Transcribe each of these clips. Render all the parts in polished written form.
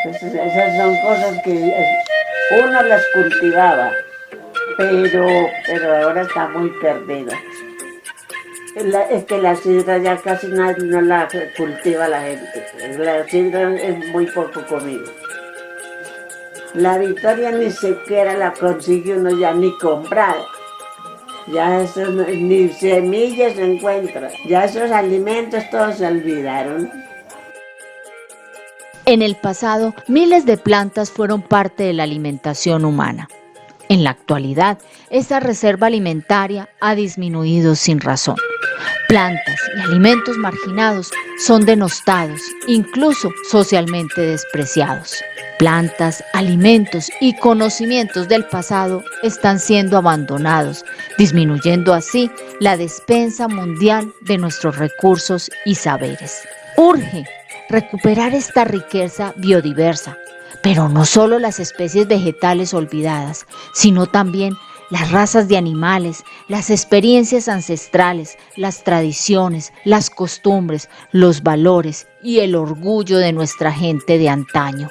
Esas son cosas que uno las cultivaba, pero ahora está muy perdida. Es que la sidra ya casi nadie no la cultiva la gente. La sidra es muy poco comida. La Victoria ni siquiera la consigue uno ya ni comprar. Ya eso ni semillas se encuentra. Ya esos alimentos todos se olvidaron. En el pasado, miles de plantas fueron parte de la alimentación humana. En la actualidad, esta reserva alimentaria ha disminuido sin razón. Plantas y alimentos marginados son denostados, incluso socialmente despreciados. Plantas, alimentos y conocimientos del pasado están siendo abandonados, disminuyendo así la despensa mundial de nuestros recursos y saberes. Urge recuperar esta riqueza biodiversa, pero no solo las especies vegetales olvidadas, sino también las razas de animales, las experiencias ancestrales, las tradiciones, las costumbres, los valores y el orgullo de nuestra gente de antaño.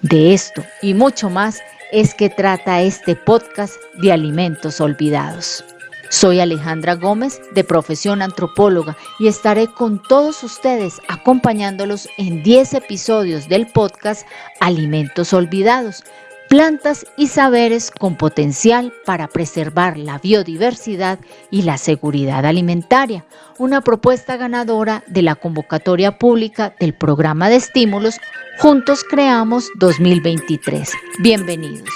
De esto y mucho más es que trata este podcast de Alimentos Olvidados. Soy Alejandra Gómez, de profesión antropóloga, y estaré con todos ustedes acompañándolos en 10 episodios del podcast Alimentos Olvidados, plantas y saberes con potencial para preservar la biodiversidad y la seguridad alimentaria, una propuesta ganadora de la convocatoria pública del programa de estímulos Juntos Creamos 2023. Bienvenidos.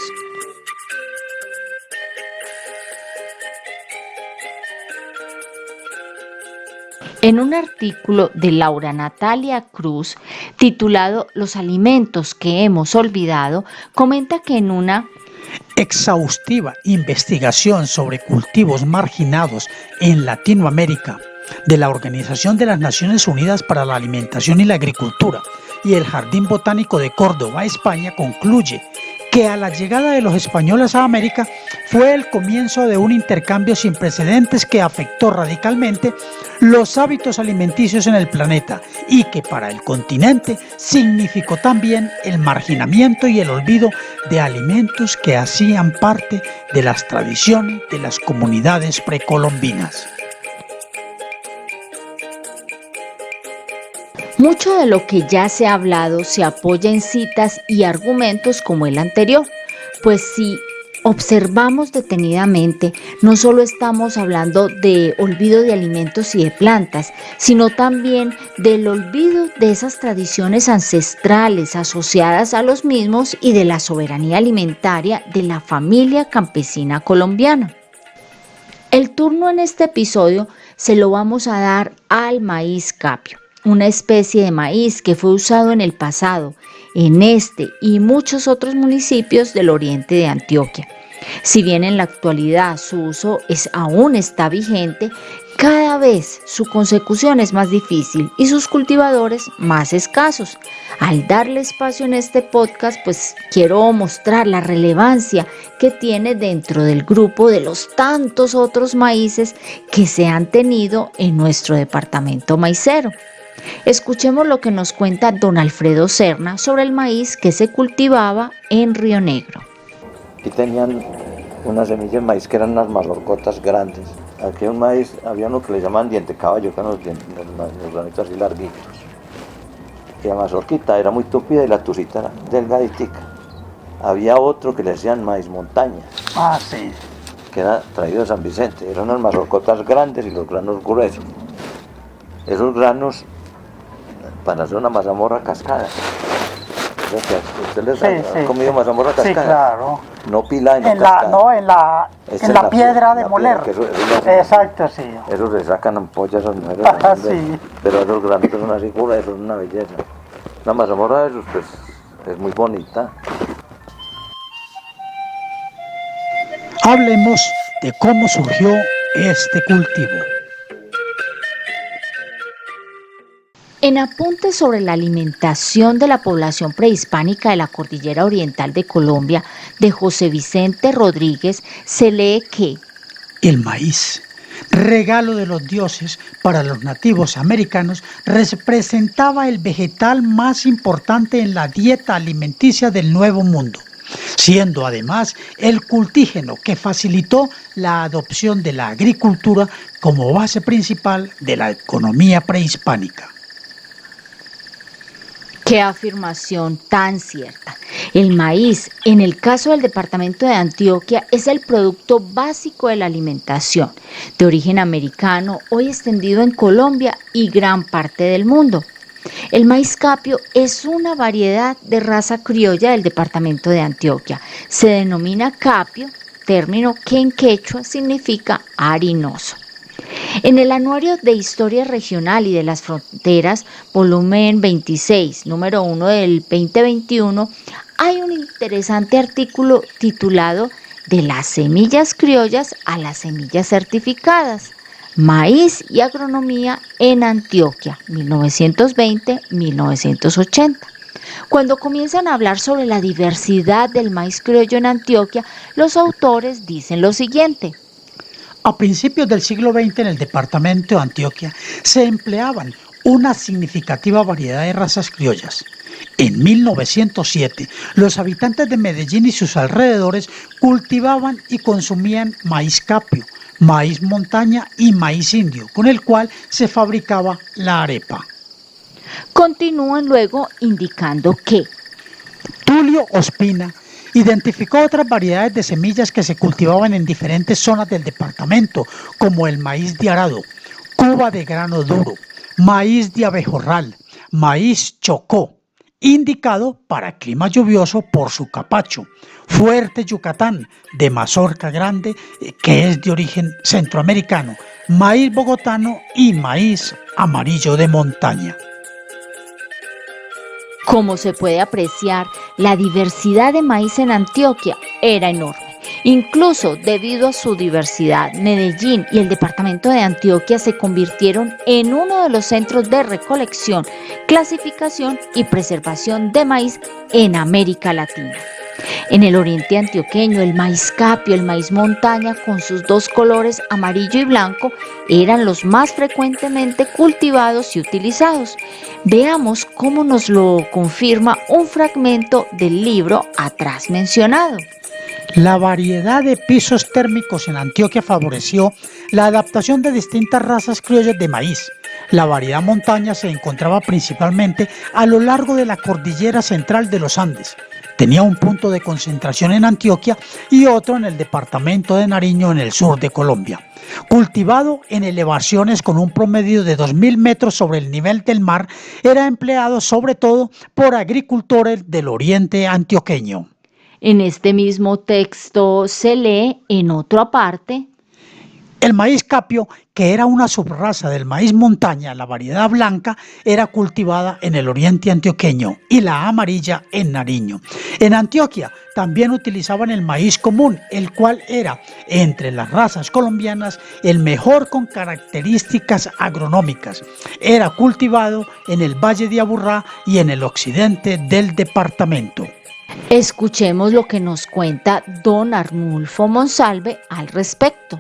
En un artículo de Laura Natalia Cruz, titulado Los alimentos que hemos olvidado, comenta que en una exhaustiva investigación sobre cultivos marginados en Latinoamérica de la Organización de las Naciones Unidas para la Alimentación y la Agricultura y el Jardín Botánico de Córdoba, España, concluye que a la llegada de los españoles a América fue el comienzo de un intercambio sin precedentes que afectó radicalmente los hábitos alimenticios en el planeta y que para el continente significó también el marginamiento y el olvido de alimentos que hacían parte de las tradiciones de las comunidades precolombinas. Mucho de lo que ya se ha hablado se apoya en citas y argumentos como el anterior, pues si observamos detenidamente, no solo estamos hablando de olvido de alimentos y de plantas, sino también del olvido de esas tradiciones ancestrales asociadas a los mismos y de la soberanía alimentaria de la familia campesina colombiana. El turno en este episodio se lo vamos a dar al maíz capio, una especie de maíz que fue usado en el pasado en este y muchos otros municipios del oriente de Antioquia. Si bien en la actualidad su uso aún está vigente, cada vez su consecución es más difícil y sus cultivadores más escasos. Al darle espacio en este podcast, pues quiero mostrar la relevancia que tiene dentro del grupo de los tantos otros maíces que se han tenido en nuestro departamento maicero. Escuchemos lo que nos cuenta don Alfredo Serna sobre el maíz que se cultivaba en Río Negro. Aquí tenían unas semillas de maíz que eran unas mazorcotas grandes. Aquí un maíz, había uno que le llamaban diente caballo, que eran los granitos así larguitos. Y la mazorquita era muy tupida y la tucita era delgaditica. Había otro que le decían maíz montaña. Sí. Que era traído de San Vicente. Eran unas mazorcotas grandes y los granos gruesos. Esos granos para hacer una mazamorra cascada. ¿Ustedes han comido mazamorra cascada? Sí, claro. No pila y no en cascada. En la piedra de moler. Exacto, sí. Eso le sacan ampollas a esas mujeres. Sí. Pero esos granitos son así, eso es una belleza. La mazamorra de esos, pues, es muy bonita. Hablemos de cómo surgió este cultivo. En apuntes sobre la alimentación de la población prehispánica de la Cordillera Oriental de Colombia, de José Vicente Rodríguez, se lee que el maíz regalo de los dioses para los nativos americanos, representaba el vegetal más importante en la dieta alimenticia del Nuevo Mundo, siendo además el cultígeno que facilitó la adopción de la agricultura como base principal de la economía prehispánica. ¡Qué afirmación tan cierta! El maíz, en el caso del departamento de Antioquia, es el producto básico de la alimentación, de origen americano, hoy extendido en Colombia y gran parte del mundo. El maíz capio es una variedad de raza criolla del departamento de Antioquia. Se denomina capio, término que en quechua significa harinoso. En el Anuario de Historia Regional y de las Fronteras, volumen 26, número 1 del 2021, hay un interesante artículo titulado De las semillas criollas a las semillas certificadas, maíz y agronomía en Antioquia, 1920-1980. Cuando comienzan a hablar sobre la diversidad del maíz criollo en Antioquia, los autores dicen lo siguiente. A principios del siglo XX en el departamento de Antioquia se empleaban una significativa variedad de razas criollas. En 1907, los habitantes de Medellín y sus alrededores cultivaban y consumían maíz capio, maíz montaña y maíz indio, con el cual se fabricaba la arepa. Continúan luego indicando que Tulio Ospina identificó otras variedades de semillas que se cultivaban en diferentes zonas del departamento, como el maíz de arado, cuba de grano duro, maíz de abejorral, maíz chocó, indicado para clima lluvioso por su capacho, fuerte Yucatán, de mazorca grande, que es de origen centroamericano, maíz bogotano y maíz amarillo de montaña. Como se puede apreciar, la diversidad de maíz en Antioquia era enorme. Incluso debido a su diversidad, Medellín y el departamento de Antioquia se convirtieron en uno de los centros de recolección, clasificación y preservación de maíz en América Latina. En el oriente antioqueño, el maíz capio, el maíz montaña, con sus dos colores amarillo y blanco, eran los más frecuentemente cultivados y utilizados. Veamos cómo nos lo confirma un fragmento del libro atrás mencionado. La variedad de pisos térmicos en Antioquia favoreció la adaptación de distintas razas criollas de maíz. La variedad montaña se encontraba principalmente a lo largo de la cordillera central de los Andes. Tenía un punto de concentración en Antioquia y otro en el departamento de Nariño en el sur de Colombia. Cultivado en elevaciones con un promedio de 2.000 metros sobre el nivel del mar, era empleado sobre todo por agricultores del oriente antioqueño. En este mismo texto se lee en otra parte. El maíz capio, que era una subraza del maíz montaña, la variedad blanca, era cultivada en el oriente antioqueño y la amarilla en Nariño. En Antioquia también utilizaban el maíz común, el cual era, entre las razas colombianas, el mejor con características agronómicas. Era cultivado en el Valle de Aburrá y en el occidente del departamento. Escuchemos lo que nos cuenta don Arnulfo Monsalve al respecto.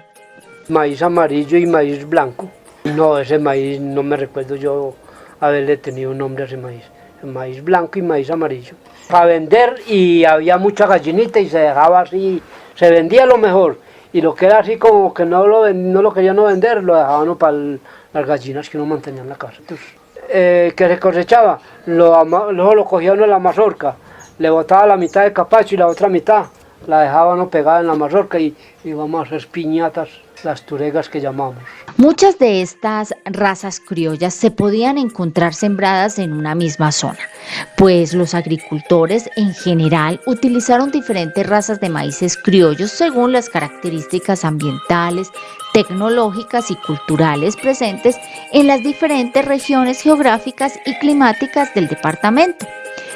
Maíz amarillo y maíz blanco. No, ese maíz no me recuerdo yo haberle tenido un nombre a ese maíz. El maíz blanco y maíz amarillo. Para vender, y había mucha gallinita y se dejaba así, se vendía lo mejor. Y lo que era así como que no lo querían no vender, lo dejaban para las gallinas que uno mantenía en la casa. Entonces, que se cosechaba, luego lo cogía uno en la mazorca, le botaba la mitad de capacho y la otra mitad la dejaba uno pegada en la mazorca y íbamos a hacer piñatas, las turegas que llamamos. Muchas de estas razas criollas se podían encontrar sembradas en una misma zona, pues los agricultores en general utilizaron diferentes razas de maíces criollos según las características ambientales, tecnológicas y culturales presentes en las diferentes regiones geográficas y climáticas del departamento.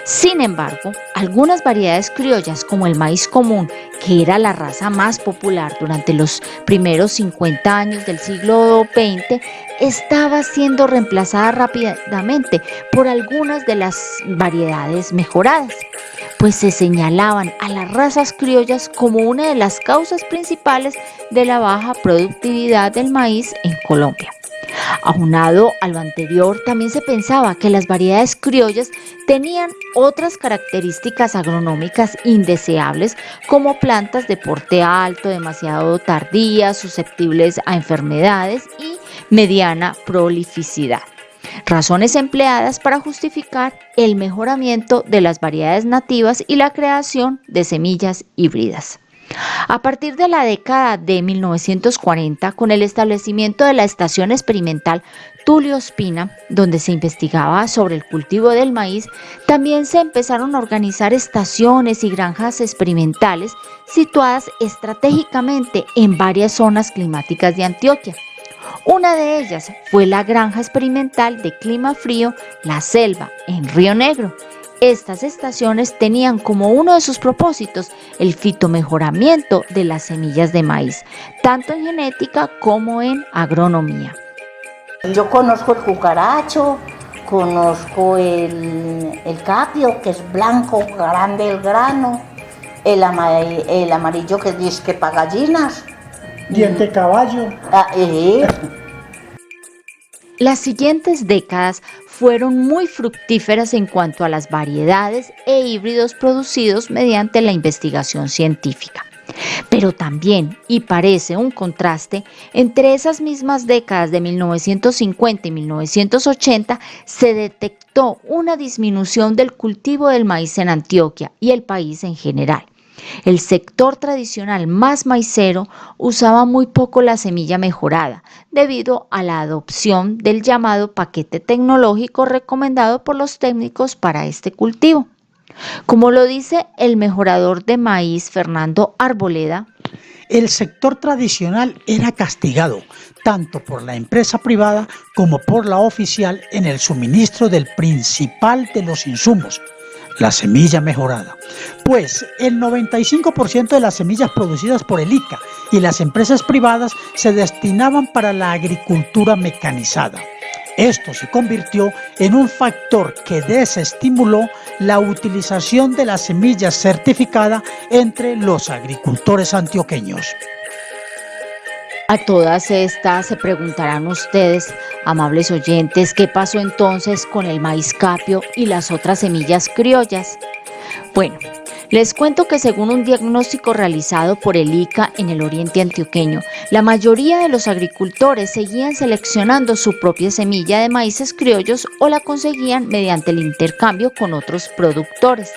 Sin embargo, algunas variedades criollas como el maíz común, que era la raza más popular durante los primeros 50 años del siglo XX, estaba siendo reemplazada rápidamente por algunas de las variedades mejoradas. pues se señalaban a las razas criollas como una de las causas principales de la baja productividad del maíz en Colombia. Aunado a lo anterior, también se pensaba que las variedades criollas tenían otras características agronómicas indeseables, como plantas de porte alto, demasiado tardías, susceptibles a enfermedades y mediana prolificidad. Razones empleadas para justificar el mejoramiento de las variedades nativas y la creación de semillas híbridas. A partir de la década de 1940, con el establecimiento de la estación experimental Tulio Ospina, donde se investigaba sobre el cultivo del maíz, también se empezaron a organizar estaciones y granjas experimentales situadas estratégicamente en varias zonas climáticas de Antioquia. Una de ellas fue la granja experimental de clima frío La Selva, en Río Negro. Estas estaciones tenían como uno de sus propósitos el fitomejoramiento de las semillas de maíz, tanto en genética como en agronomía. Yo conozco el cucaracho, conozco el capio, que es blanco, grande el grano, el amarillo que dice que para gallinas. Diente caballo. Las siguientes décadas fueron muy fructíferas en cuanto a las variedades e híbridos producidos mediante la investigación científica. Pero también, y parece un contraste, entre esas mismas décadas de 1950 y 1980 se detectó una disminución del cultivo del maíz en Antioquia y el país en general. El sector tradicional más maicero usaba muy poco la semilla mejorada, debido a la adopción del llamado paquete tecnológico recomendado por los técnicos para este cultivo. Como lo dice el mejorador de maíz Fernando Arboleda, el sector tradicional era castigado tanto por la empresa privada como por la oficial en el suministro del principal de los insumos, la semilla mejorada, pues el 95% de las semillas producidas por el ICA y las empresas privadas se destinaban para la agricultura mecanizada. Esto se convirtió en un factor que desestimuló la utilización de la semilla certificada entre los agricultores antioqueños. A todas estas se preguntarán ustedes, amables oyentes, ¿qué pasó entonces con el maíz capio y las otras semillas criollas? Bueno, les cuento que según un diagnóstico realizado por el ICA en el oriente antioqueño, la mayoría de los agricultores seguían seleccionando su propia semilla de maíces criollos o la conseguían mediante el intercambio con otros productores.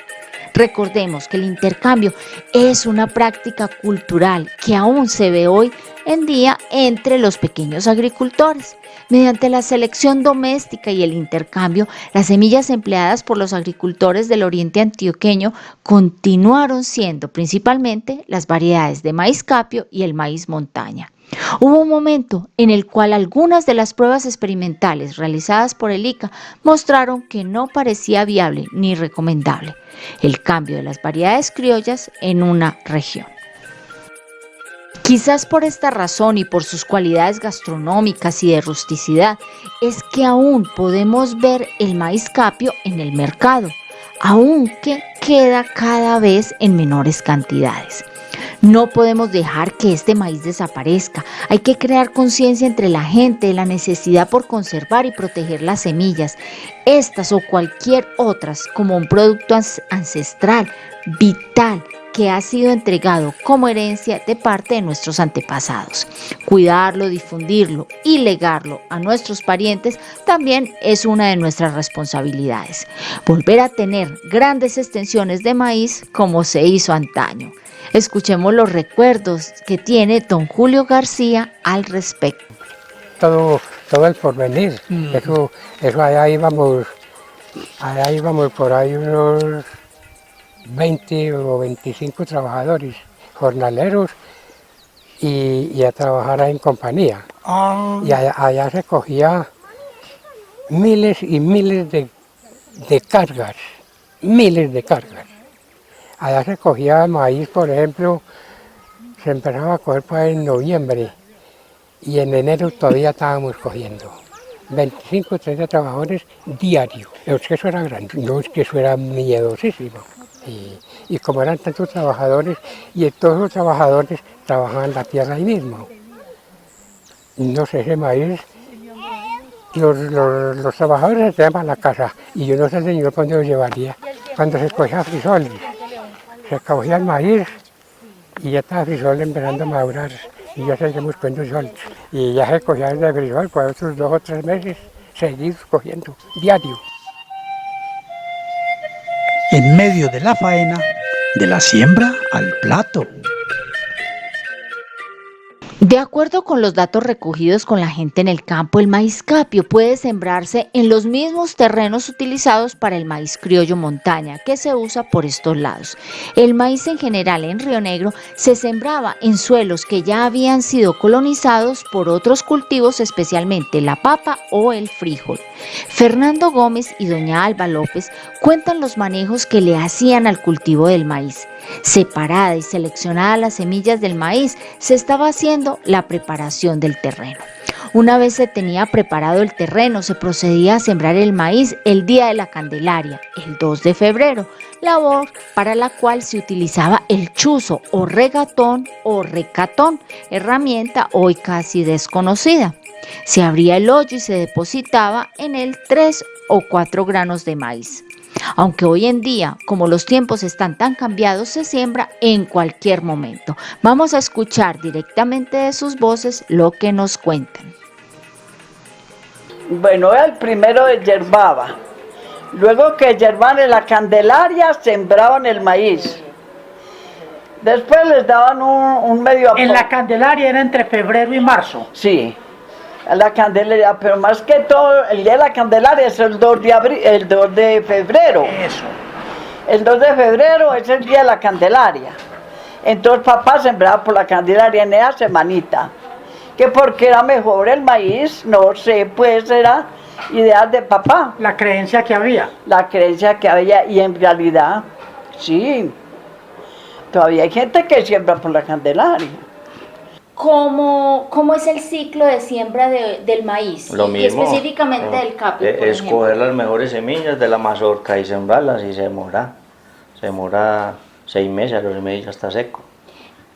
Recordemos que el intercambio es una práctica cultural que aún se ve hoy en día entre los pequeños agricultores. Mediante la selección doméstica y el intercambio, las semillas empleadas por los agricultores del oriente antioqueño continuaron siendo principalmente las variedades de maíz capio y el maíz montaña. Hubo un momento en el cual algunas de las pruebas experimentales realizadas por el ICA mostraron que no parecía viable ni recomendable el cambio de las variedades criollas en una región. Quizás por esta razón y por sus cualidades gastronómicas y de rusticidad es que aún podemos ver el maíz capio en el mercado, aunque queda cada vez en menores cantidades. No podemos dejar que este maíz desaparezca. Hay que crear conciencia entre la gente de la necesidad por conservar y proteger las semillas, estas o cualquier otras, como un producto ancestral, vital, que ha sido entregado como herencia de parte de nuestros antepasados. Cuidarlo, difundirlo y legarlo a nuestros parientes también es una de nuestras responsabilidades. Volver a tener grandes extensiones de maíz como se hizo antaño. Escuchemos los recuerdos que tiene don Julio García al respecto. Todo el porvenir, eso allá íbamos por ahí unos 20 o 25 trabajadores, jornaleros, y a trabajar ahí en compañía. Y allá se cogía miles y miles de cargas, miles de cargas. Allá se cogía maíz, por ejemplo, se empezaba a coger para en noviembre y en enero todavía estábamos cogiendo 25 o 30 trabajadores diarios. Es que eso era grande, no es que eso era miedosísimo. Y como eran tantos trabajadores, y todos los trabajadores trabajaban la tierra ahí mismo. No sé, ese maíz, los trabajadores se llevaban a la casa, y yo no sé el señor por dónde lo llevaría. Cuando se escogía frisoles, se cogía el maíz, y ya estaba frisol empezando a madurar, y ya seguimos cogiendo frisol. Y ya se cogía el de frisol por otros 2 o 3 meses, seguir cogiendo, diario. En medio de la faena, de la siembra al plato. De acuerdo con los datos recogidos con la gente en el campo, el maíz capio puede sembrarse en los mismos terrenos utilizados para el maíz criollo montaña que se usa por estos lados. El maíz en general en Río Negro se sembraba en suelos que ya habían sido colonizados por otros cultivos, especialmente la papa o el frijol. Fernando Gómez y doña Alba López cuentan los manejos que le hacían al cultivo del maíz. Separada y seleccionada las semillas del maíz, se estaba haciendo la preparación del terreno. Una vez se tenía preparado el terreno, se procedía a sembrar el maíz el día de la Candelaria, el 2 de febrero, labor para la cual se utilizaba el chuzo o regatón o recatón, herramienta hoy casi desconocida. Se abría el hoyo y se depositaba en él 3 o 4 granos de maíz. Aunque hoy en día, como los tiempos están tan cambiados, se siembra en cualquier momento. Vamos a escuchar directamente de sus voces lo que nos cuentan. Bueno, el primero yerbaba. Luego que yerbaban en la Candelaria, sembraban el maíz. Después les daban un medio... En la Candelaria era entre febrero y marzo. Sí, a la Candelaria, pero más que todo, el día de la Candelaria es el 2 de febrero. Eso. El 2 de febrero es el día de la Candelaria. Entonces papá sembraba por la Candelaria en esa semanita. Que porque era mejor el maíz, no sé, pues era idea de papá. La creencia que había. La creencia que había, y en realidad, sí, todavía hay gente que siembra por la Candelaria. ¿Cómo es el ciclo de siembra del maíz? Lo mismo, y específicamente del capio, por escoger las mejores semillas de la mazorca y sembrarlas, y se demora 6 meses, a los 6 meses ya está seco.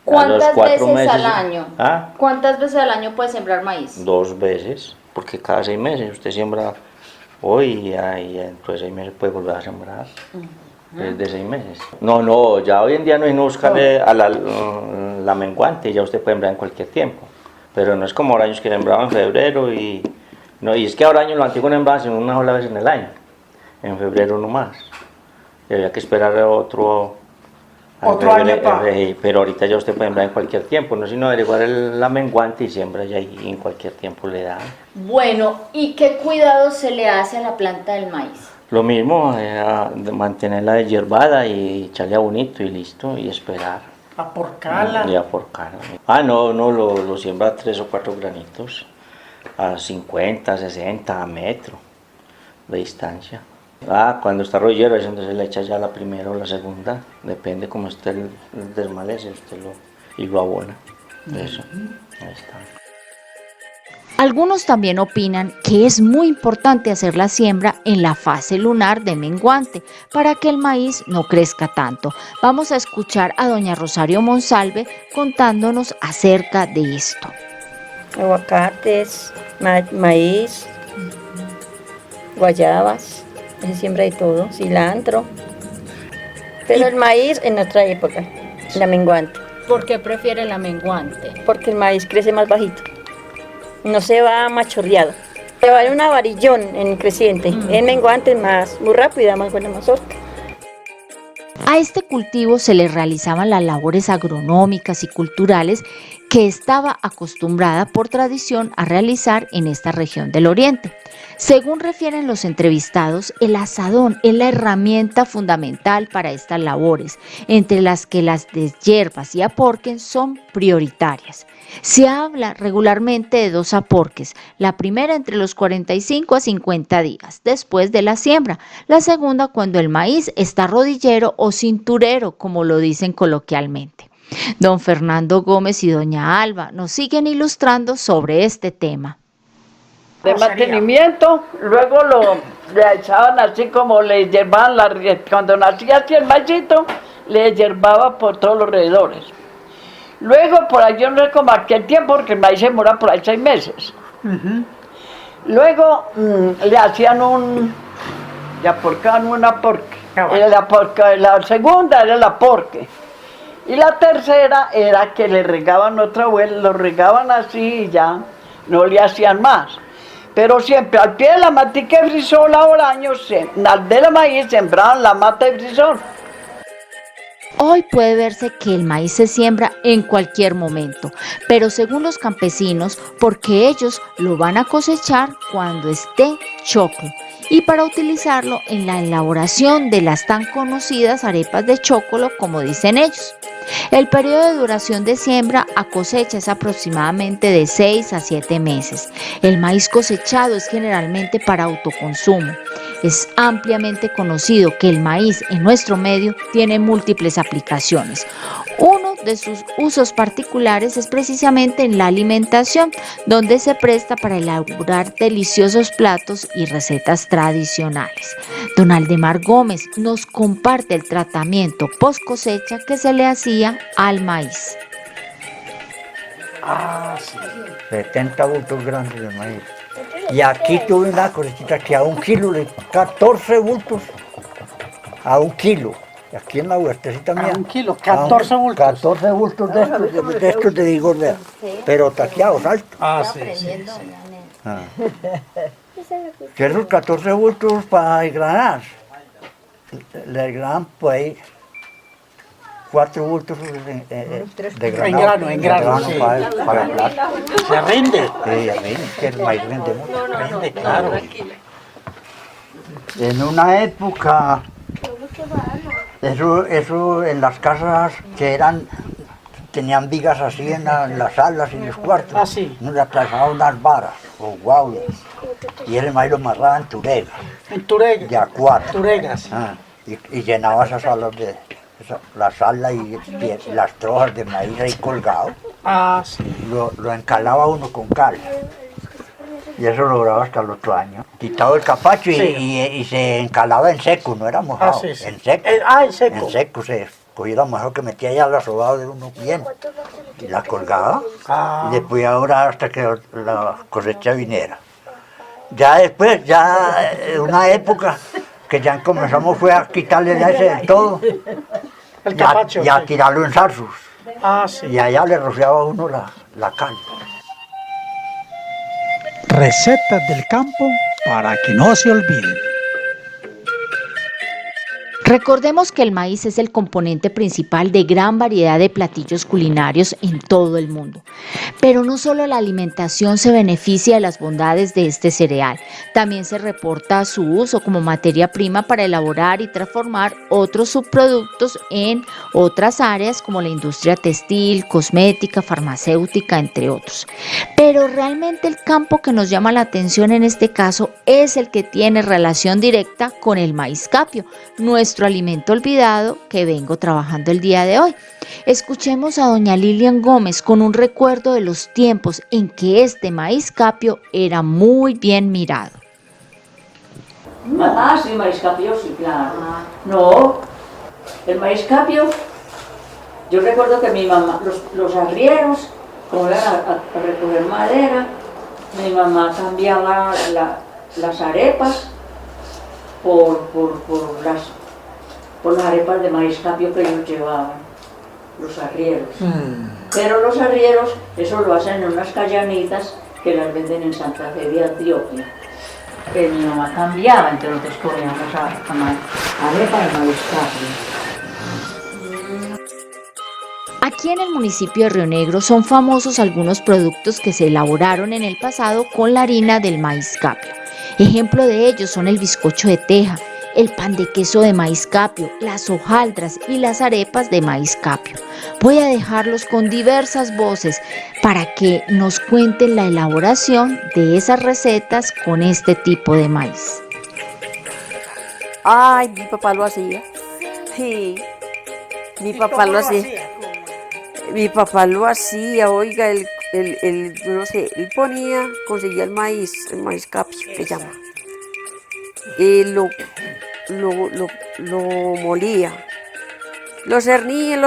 ¿Cuántas veces meses, al año? ¿Ah? ¿Cuántas veces al año puede sembrar maíz? 2 veces, porque cada 6 meses usted siembra hoy y dentro de 6 meses puede volver a sembrar. Desde 6 meses. No, ya hoy en día no hay que buscarle a la menguante, ya usted puede sembrar en cualquier tiempo. Pero no es como ahora años que sembraban en febrero y es que ahora años lo antiguo sembraban sino una sola vez en el año, en febrero nomás. Y había que esperar otro año para... pero ahorita ya usted puede sembrar en cualquier tiempo, no sino averiguar la menguante y siembra ya y en cualquier tiempo le da. Bueno, ¿y qué cuidado se le hace a la planta del maíz? Lo mismo, mantenerla deshierbada y echarle bonito y listo, y esperar. Aporcarla. Y aporcarla. No, lo siembra 3 o 4 granitos, a 50, 60, a metro de distancia. Cuando está rollero, entonces le echa ya la primera o la segunda, depende cómo esté el desmalece, usted lo abona. Eso, ahí está. Algunos también opinan que es muy importante hacer la siembra en la fase lunar de menguante para que el maíz no crezca tanto. Vamos a escuchar a doña Rosario Monsalve contándonos acerca de esto. Aguacates, maíz, guayabas, se siembra de todo, cilantro. Pero el maíz en otra época, la menguante. ¿Por qué prefiere la menguante? Porque el maíz crece más bajito. No se va machorreado. Se va en un varillón en creciente. En menguante es muy rápida, más buena mazorca. A este cultivo se le realizaban las labores agronómicas y culturales que estaba acostumbrada por tradición a realizar en esta región del Oriente. Según refieren los entrevistados, el azadón es la herramienta fundamental para estas labores, entre las que las deshierbas y aporques son prioritarias. Se habla regularmente de 2 aporques, la primera entre los 45 a 50 días después de la siembra, la segunda cuando el maíz está rodillero o cinturero, como lo dicen coloquialmente. Don Fernando Gómez y doña Alba nos siguen ilustrando sobre este tema. De mantenimiento, luego le echaban así como le yerbaban cuando nacía así el maicito, le yerbaba por todos los alrededores. Luego, por ahí yo no sé cómo aquel tiempo, porque el maíz se demora por ahí 6 meses. Luego le hacían le aporcaban una porque. La segunda era la porque. Y la tercera era que le regaban otra vuelta, lo regaban así y ya no le hacían más. Pero siempre al pie de la matica de frisol, ahora años, al de la maíz sembraban la mata de frisol. Hoy puede verse que el maíz se siembra en cualquier momento, pero según los campesinos, porque ellos lo van a cosechar cuando esté choclo y para utilizarlo en la elaboración de las tan conocidas arepas de chocolo, como dicen ellos. El periodo de duración de siembra a cosecha es aproximadamente de 6 a 7 meses. El maíz cosechado es generalmente para autoconsumo. Es ampliamente conocido que el maíz en nuestro medio tiene múltiples aplicaciones. Uno de sus usos particulares es precisamente en la alimentación, donde se presta para elaborar deliciosos platos y recetas tradicionales. Don Aldemar Gómez nos comparte el tratamiento post cosecha que se le hacía al maíz. Sí. 70 bultos grandes de maíz. Y aquí tuve una cosechita que a 1 kilo, 14 bultos a 1 kilo. Y aquí en la huertecita mía. A 1 kilo, 14 bultos. 14 bultos de estos de digorder, pero taqueados altos. Sí. Que esos 14 bultos para desgranar. Le granan pues 4 bultos de grano. En grano, sí. Para el plato. ¿Se rinde? Sí, rinde, que el maíz rinde mucho. Rinde, claro. En una época, eso en las casas que tenían vigas así en las salas y en los cuartos, nos atrasaban unas varas o guaulas, y ese maíz lo amarraba en turega. En turega. De a 4. Turegas. Y llenaba esas salas la sala y las trojas de maíz ahí colgado. Sí. Lo encalaba uno con cal. Y eso lo duraba hasta el otro año. Quitaba el capacho y se encalaba en seco, no era mojado. Sí. En seco. En seco. En seco se cogía la mejor que metía ya la sobada de uno bien. Y la colgaba. Y después ahora hasta que la cosecha viniera. Ya después, una época que ya comenzamos fue a quitarle ya ese del todo. El capacho. Y a tirarlo en zarzos. Sí. Y allá le rociaba uno la cal. Recetas del campo para que no se olviden. Recordemos que el maíz es el componente principal de gran variedad de platillos culinarios en todo el mundo. Pero no solo la alimentación se beneficia de las bondades de este cereal, también se reporta su uso como materia prima para elaborar y transformar otros subproductos en otras áreas como la industria textil, cosmética, farmacéutica, entre otros. Pero realmente el campo que nos llama la atención en este caso es el que tiene relación directa con el maíz capio, nuestro alimento olvidado que vengo trabajando el día de hoy. Escuchemos a doña Lilian Gómez con un recuerdo de los tiempos en que este maíz capio era muy bien mirado. Sí, maíz capio, sí, claro. No, el maíz capio, yo recuerdo que mi mamá, los arrieros, como iban a recoger madera, mi mamá cambiaba las arepas por las arepas de maíz capio que ellos llevaban, los arrieros. Pero los arrieros, eso lo hacen en unas callanitas que las venden en Santa Fe de Antioquia. Que mi mamá cambiaba, entre nosotros comíamos arepas de maíz capio. Aquí en el municipio de Río Negro son famosos algunos productos que se elaboraron en el pasado con la harina del maíz capio. Ejemplo de ellos son el bizcocho de teja, el pan de queso de maíz capio, las hojaldras y las arepas de maíz capio. Voy a dejarlos con diversas voces para que nos cuenten la elaboración de esas recetas con este tipo de maíz. Ay, mi papá lo hacía. Sí, mi papá lo hacía. Mi papá lo hacía, oiga, no sé, él conseguía el maíz capio, que llama. y lo molía. Lo cernía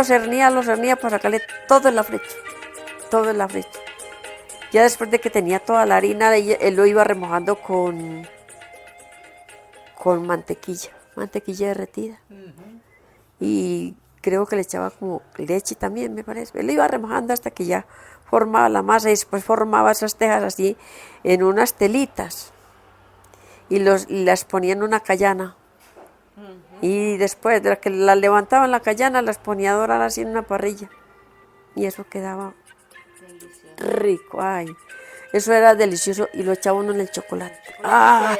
para sacarle todo el afrecho. Ya después de que tenía toda la harina, él lo iba remojando con mantequilla derretida. Y creo que le echaba como leche también, me parece. Él lo iba remojando hasta que ya formaba la masa y después formaba esas tejas así en unas telitas y las ponía en una callana. Y después de que las levantaba en la callana, las ponía a dorar así en una parrilla. Y eso quedaba rico, ay. Eso era delicioso y lo echaba uno en el chocolate. ¡Ah!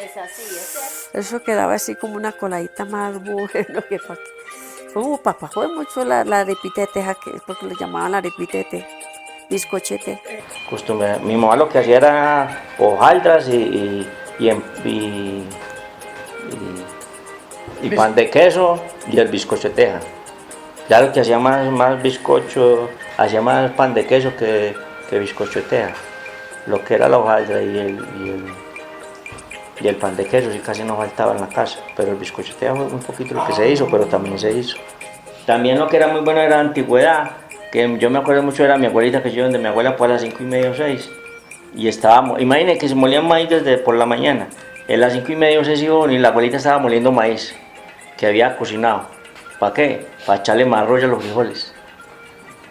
Eso quedaba así como una coladita más bueno que para qué. Como papá fue mucho la arepita de teja, que es porque lo llamaban la arepita de teja, bizcochete. Costumbre. Mi mamá lo que hacía era hojaldras y pan de queso y el bizcocho de teja. Ya lo que hacía más bizcocho, hacía más pan de queso que bizcocho de teja. Lo que era la hojaldra y el pan de queso sí casi no faltaba en la casa, pero el bizcocho de teja fue un poquito lo que se hizo, pero también se hizo. También lo que era muy bueno era la antigüedad, que yo me acuerdo mucho era mi abuelita, que yo donde mi abuela fue a las 5:30 o 6, y estábamos, imagínense que se molían maíz desde por la mañana, a las 5:30 o 6 y la abuelita estaba moliendo maíz, que había cocinado. ¿Para qué? Para echarle marrullas a los frijoles.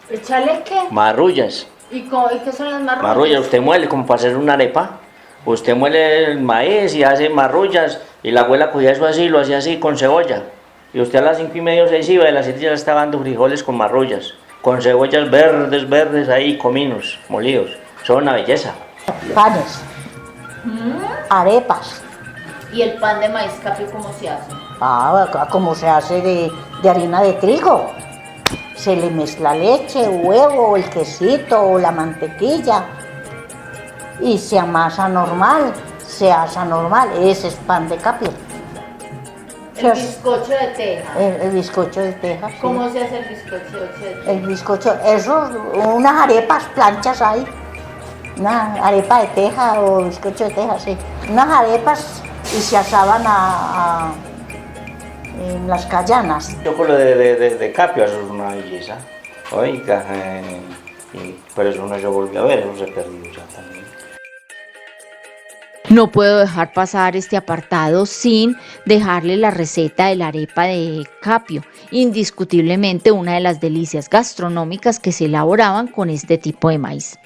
¿Echarle qué? Marrullas. ¿Y qué son las marrullas? Marrullas, usted muele como para hacer una arepa. Usted muele el maíz y hace marrullas, y la abuela cogía eso así, lo hacía así con cebolla. Y usted a las 5:30 o 6 iba, y a las 7 ya estaba dando frijoles con marrullas, con cebollas verdes ahí, cominos, molidos. Son una belleza. Panes, arepas. ¿Y el pan de maíz capio cómo se hace? Como se hace de harina de trigo. Se le mezcla leche, huevo, el quesito o la mantequilla y se amasa normal, ese es pan de capio. El bizcocho de teja. El bizcocho de teja. Sí. ¿Cómo se hace el bizcocho de teja? El bizcocho, eso, unas arepas planchas ahí, una arepa de teja o bizcocho de teja, sí. Unas arepas y se asaban en las callanas. Yo con lo de capio, eso es una belleza. Oiga, pero eso no se volvió a ver, eso se perdió ya también. No puedo dejar pasar este apartado sin dejarle la receta de la arepa de capio, indiscutiblemente una de las delicias gastronómicas que se elaboraban con este tipo de maíz.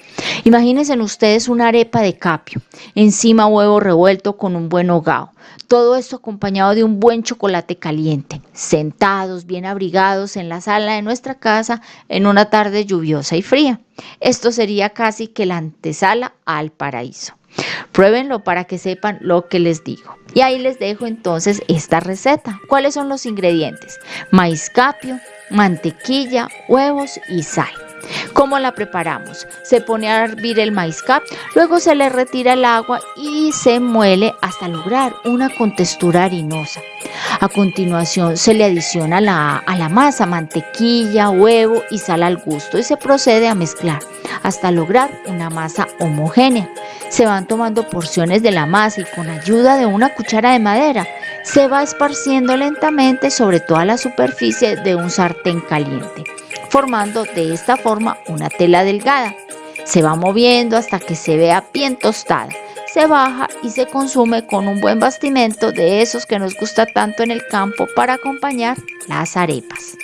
Imagínense ustedes una arepa de capio, encima huevo revuelto con un buen hogao, todo esto acompañado de un buen chocolate caliente, sentados bien abrigados en la sala de nuestra casa en una tarde lluviosa y fría. Esto sería casi que la antesala al paraíso. Pruébenlo para que sepan lo que les digo. Y ahí les dejo entonces esta receta. ¿Cuáles son los ingredientes? Maíz capio, mantequilla, huevos y sal. ¿Cómo la preparamos? Se pone a hervir el maíz capio, luego se le retira el agua y se muele hasta lograr una contextura harinosa. A continuación se le adiciona a la masa mantequilla, huevo y sal al gusto y se procede a mezclar hasta lograr una masa homogénea. Se van tomando porciones de la masa y con ayuda de una cuchara de madera se va esparciendo lentamente sobre toda la superficie de un sartén caliente, formando de esta forma una tela delgada. Se va moviendo hasta que se vea bien tostada. Se baja y se consume con un buen bastimento de esos que nos gusta tanto en el campo para acompañar las arepas.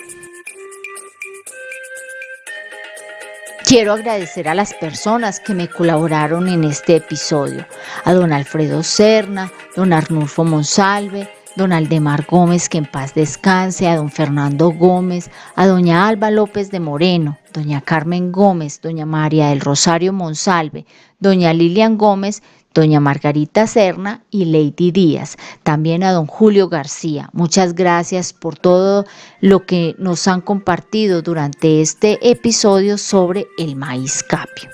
Quiero agradecer a las personas que me colaboraron en este episodio, a don Alfredo Serna, don Arnulfo Monsalve, don Aldemar Gómez, que en paz descanse, a don Fernando Gómez, a doña Alba López de Moreno, doña Carmen Gómez, doña María del Rosario Monsalve, doña Lilian Gómez, doña Margarita Serna y Lady Díaz, también a don Julio García. Muchas gracias por todo lo que nos han compartido durante este episodio sobre el maíz capio.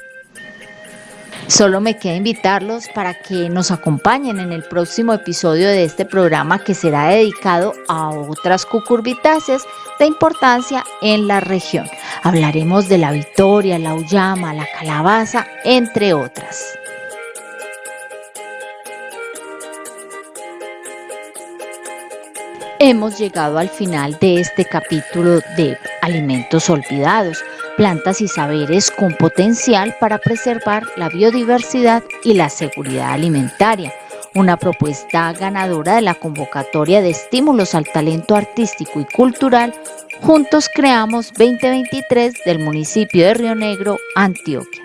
Solo me queda invitarlos para que nos acompañen en el próximo episodio de este programa que será dedicado a otras cucurbitáceas de importancia en la región. Hablaremos de la vitoria, la auyama, la calabaza, entre otras. Hemos llegado al final de este capítulo de Alimentos Olvidados, plantas y saberes con potencial para preservar la biodiversidad y la seguridad alimentaria. Una propuesta ganadora de la convocatoria de estímulos al talento artístico y cultural Juntos Creamos 2023 del municipio de Río Negro, Antioquia.